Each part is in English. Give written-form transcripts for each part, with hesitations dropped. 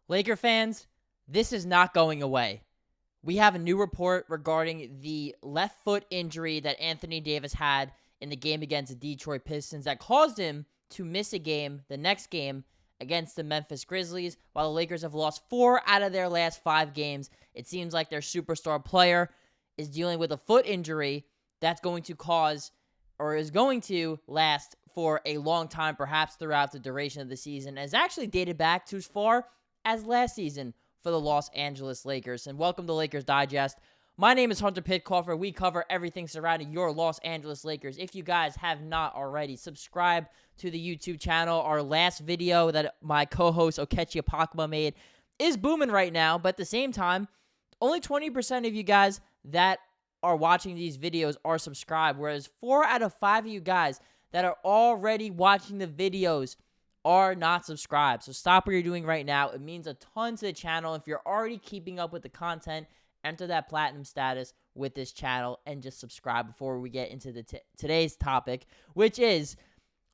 Laker fans, this is not going away. We have a new report regarding the left foot injury that Anthony Davis had in the game against the Detroit Pistons that caused him to miss a game, the next game, against the Memphis Grizzlies. While the Lakers have lost 4 out of their last 5 games, it seems like their superstar player is dealing with a foot injury that's going to cause or is going to last for a long time, perhaps throughout the duration of the season, and is actually dated back to as far as last season for the Los Angeles Lakers. And welcome to Lakers Digest. My name is Hunter Pitcoff, and we cover everything surrounding your Los Angeles Lakers. If you guys have not already, subscribe to the YouTube channel. Our last video that my co-host Okechi Apakma made is booming right now, but at the same time, only 20% of you guys that are watching these videos are subscribed, whereas 4 out of 5 of you guys that are already watching the videos are not subscribed. So stop what you're doing right now. It means a ton to the channel. If you're already keeping up with the content, enter that platinum status with this channel and just subscribe before we get into the today's topic, which is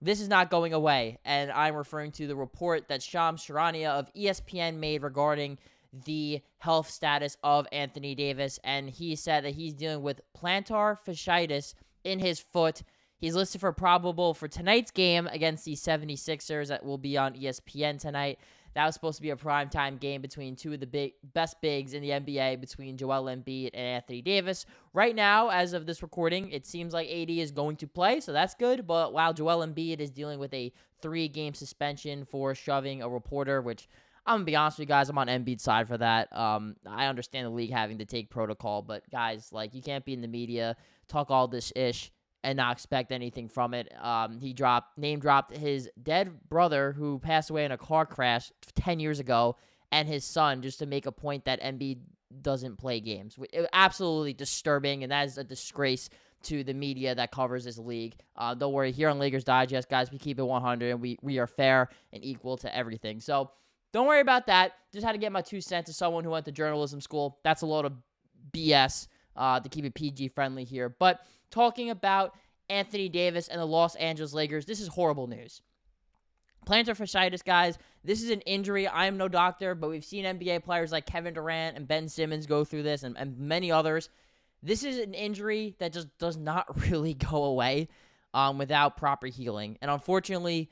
this is not going away. And I'm referring to the report that Shams Charania of ESPN made regarding the health status of Anthony Davis. And he said that he's dealing with plantar fasciitis in his foot. He's listed for probable for tonight's game against the 76ers that will be on ESPN tonight. That was supposed to be a primetime game between two of the best bigs in the NBA, between Joel Embiid and Anthony Davis. Right now, as of this recording, it seems like AD is going to play, so that's good. But while Joel Embiid is dealing with a 3-game suspension for shoving a reporter, which I'm going to be honest with you guys, I'm on Embiid's side for that. I understand the league having to take protocol, but guys, like, you can't be in the media, talk all this ish, and not expect anything from it. He name dropped his dead brother who passed away in a car crash 10 years ago and his son just to make a point that Embiid doesn't play games. Absolutely disturbing, and that is a disgrace to the media that covers this league. Don't worry, here on Lakers Digest, guys, we keep it 100, and we are fair and equal to everything. So don't worry about that. Just had to get my 2 cents as someone who went to journalism school. That's a load of BS to keep it PG friendly here. But talking about Anthony Davis and the Los Angeles Lakers, this is horrible news. Plantar fasciitis, guys, this is an injury. I am no doctor, but we've seen NBA players like Kevin Durant and Ben Simmons go through this and many others. This is an injury that just does not really go away without proper healing. And unfortunately,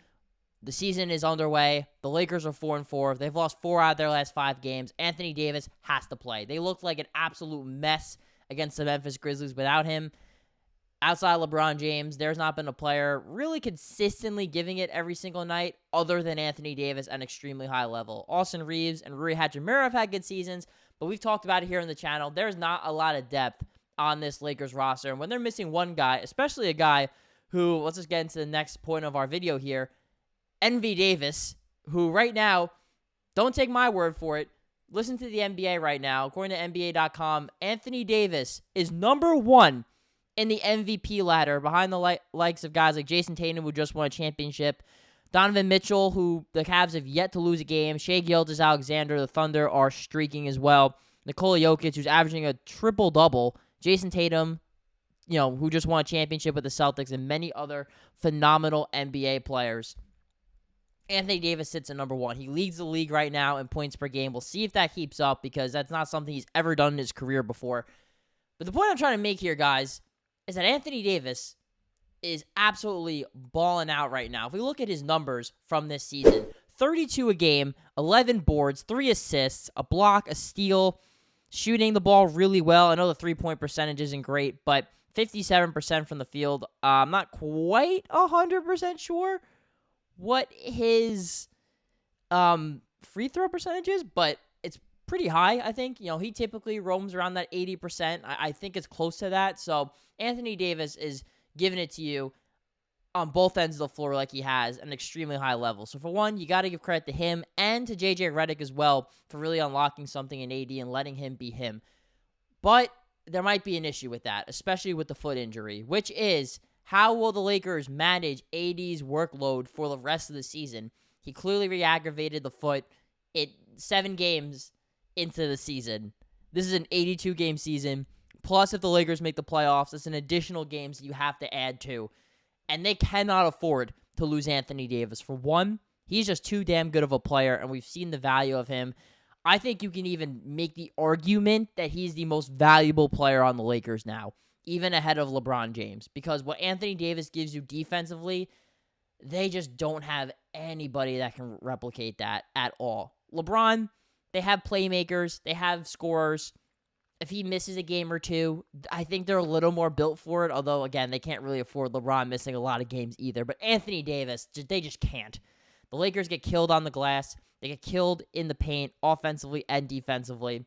the season is underway. The Lakers are 4-4. They've lost 4 out of their last 5 games. Anthony Davis has to play. They looked like an absolute mess against the Memphis Grizzlies without him. Outside LeBron James, there's not been a player really consistently giving it every single night other than Anthony Davis at an extremely high level. Austin Reaves and Rui Hachimura have had good seasons, but we've talked about it here on the channel. There's not a lot of depth on this Lakers roster, and when they're missing one guy, especially a guy who, let's just get into the next point of our video here, MVDavis, who right now, don't take my word for it, listen to the NBA right now. According to NBA.com, Anthony Davis is number 1 in the MVP ladder behind the likes of guys like Jason Tatum, who just won a championship, Donovan Mitchell, who the Cavs have yet to lose a game, Shai Gilgeous-Alexander, the Thunder are streaking as well, Nikola Jokic, who's averaging a triple-double, Jason Tatum, who just won a championship with the Celtics, and many other phenomenal NBA players. Anthony Davis sits at number 1. He leads the league right now in points per game. We'll see if that keeps up because that's not something he's ever done in his career before. But the point I'm trying to make here, guys, is that Anthony Davis is absolutely balling out right now. If we look at his numbers from this season, 32 a game, 11 boards, 3 assists, a block, a steal, shooting the ball really well. I know the three-point percentage isn't great, but 57% from the field. I'm not quite 100% sure what his free throw percentage is, but it's pretty high, I think. He typically roams around that 80%. I think it's close to that. So Anthony Davis is giving it to you on both ends of the floor like he has an extremely high level. So for one, you got to give credit to him and to JJ Redick as well for really unlocking something in AD and letting him be him. But there might be an issue with that, especially with the foot injury, which is how will the Lakers manage AD's workload for the rest of the season? He clearly re-aggravated the foot 7 games into the season. This is an 82-game season. Plus, if the Lakers make the playoffs, it's an additional games you have to add to. And they cannot afford to lose Anthony Davis. For one, He's just too damn good of a player, and we've seen the value of him. I think you can even make the argument that he's the most valuable player on the Lakers now, even ahead of LeBron James, because what Anthony Davis gives you defensively, they just don't have anybody that can replicate that at all. LeBron, they have playmakers, they have scorers. If he misses a game or two, I think they're a little more built for it, although, again, they can't really afford LeBron missing a lot of games either. But Anthony Davis, they just can't. The Lakers get killed on the glass. They get killed in the paint, offensively and defensively.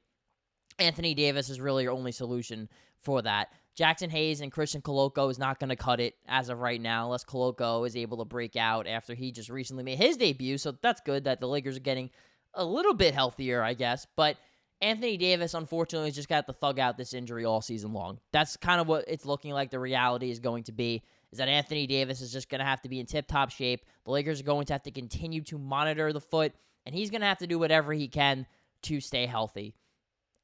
Anthony Davis is really your only solution for that. Jackson Hayes and Christian Koloko is not going to cut it as of right now, unless Koloko is able to break out after he just recently made his debut. So that's good that the Lakers are getting a little bit healthier, I guess. But Anthony Davis, unfortunately, has just got to thug out this injury all season long. That's kind of what it's looking like the reality is going to be, is that Anthony Davis is just going to have to be in tip-top shape. The Lakers are going to have to continue to monitor the foot, and he's going to have to do whatever he can to stay healthy.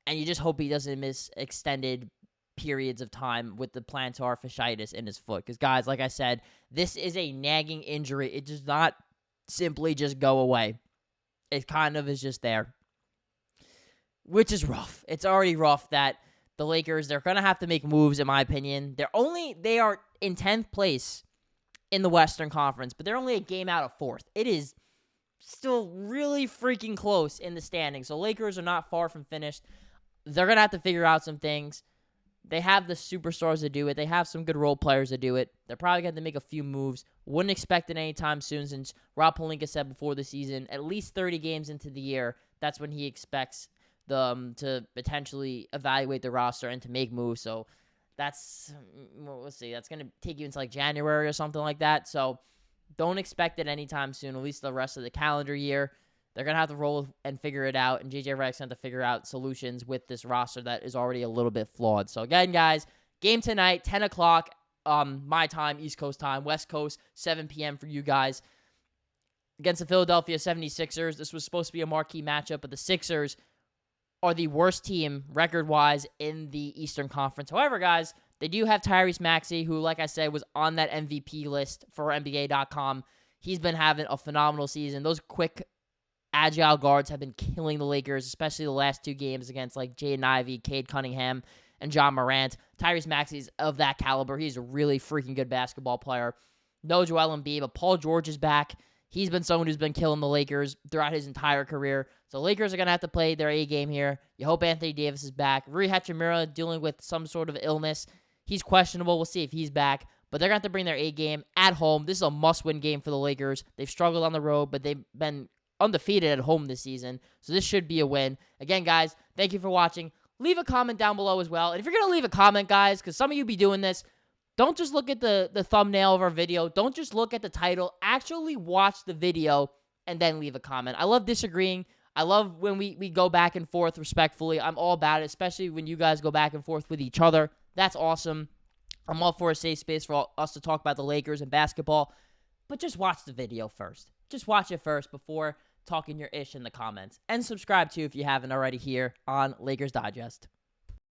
And you just hope he doesn't miss extended periods of time with the plantar fasciitis in his foot. Because, guys, like I said, this is a nagging injury. It does not simply just go away. It kind of is just there, which is rough. It's already rough that the Lakers, they're going to have to make moves, in my opinion. They are in 10th place in the Western Conference, but they're only a game out of 4th. It is still really freaking close in the standings. So Lakers are not far from finished. They're going to have to figure out some things. They have the superstars to do it. They have some good role players to do it. They're probably going to make a few moves. Wouldn't expect it anytime soon, since Rob Pelinka said before the season, at least 30 games into the year, that's when he expects them to potentially evaluate the roster and to make moves. So that's, we'll see. That's going to take you into like January or something like that. So don't expect it anytime soon, at least the rest of the calendar year. They're going to have to roll and figure it out, and JJ Redick's going to figure out solutions with this roster that is already a little bit flawed. So, again, guys, game tonight, 10 o'clock my time, East Coast time, West Coast, 7 p.m. for you guys, against the Philadelphia 76ers. This was supposed to be a marquee matchup, but the Sixers are the worst team record-wise in the Eastern Conference. However, guys, they do have Tyrese Maxey, who, like I said, was on that MVP list for NBA.com. He's been having a phenomenal season. Those quick, agile guards have been killing the Lakers, especially the last two games against like Jaden Ivey, Cade Cunningham, and John Morant. Tyrese Maxey's of that caliber. He's a really freaking good basketball player. No Joel Embiid, but Paul George is back. He's been someone who's been killing the Lakers throughout his entire career. So Lakers are going to have to play their A game here. You hope Anthony Davis is back. Rui Hachimura dealing with some sort of illness. He's questionable. We'll see if he's back. But they're going to have to bring their A game at home. This is a must-win game for the Lakers. They've struggled on the road, but they've been undefeated at home this season. So this should be a win. Again, guys, thank you for watching. Leave a comment down below as well. And if you're going to leave a comment, guys, because some of you be doing this, don't just look at the thumbnail of our video. Don't just look at the title. Actually watch the video and then leave a comment. I love disagreeing. I love when we go back and forth respectfully. I'm all about it, especially when you guys go back and forth with each other. That's awesome. I'm all for a safe space for us to talk about the Lakers and basketball. But just watch the video first. Just watch it first before talking your ish in the comments. And subscribe too if you haven't already here on Lakers Digest.